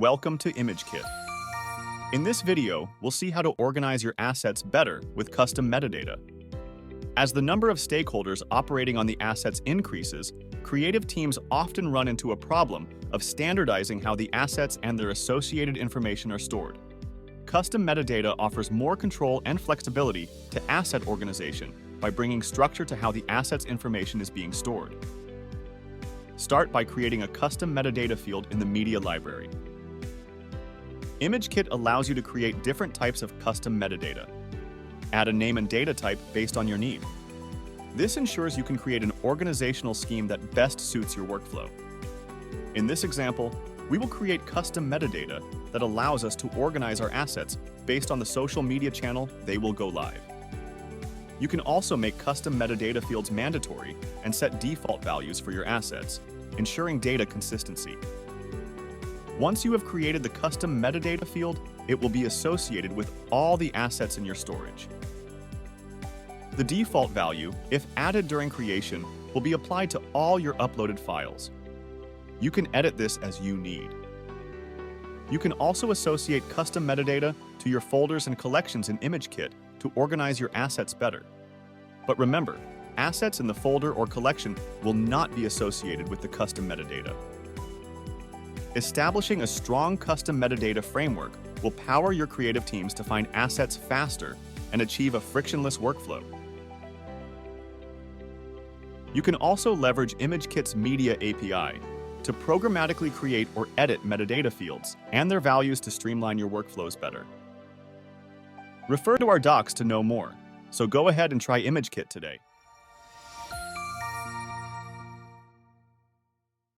Welcome to ImageKit. In this video, we'll see how to organize your assets better with custom metadata. As the number of stakeholders operating on the assets increases, creative teams often run into a problem of standardizing how the assets and their associated information are stored. Custom metadata offers more control and flexibility to asset organization by bringing structure to how the asset's information is being stored. Start by creating a custom metadata field in the media library. ImageKit allows you to create different types of custom metadata. Add a name and data type based on your need. This ensures you can create an organizational scheme that best suits your workflow. In this example, we will create custom metadata that allows us to organize our assets based on the social media channel they will go live. You can also make custom metadata fields mandatory and set default values for your assets, ensuring data consistency. Once you have created the custom metadata field, it will be associated with all the assets in your storage. The default value, if added during creation, will be applied to all your uploaded files. You can edit this as you need. You can also associate custom metadata to your folders and collections in ImageKit to organize your assets better. But remember, assets in the folder or collection will not be associated with the custom metadata. Establishing a strong custom metadata framework will power your creative teams to find assets faster and achieve a frictionless workflow. You can also leverage ImageKit's Media API to programmatically create or edit metadata fields and their values to streamline your workflows better. Refer to our docs to know more, so go ahead and try ImageKit today.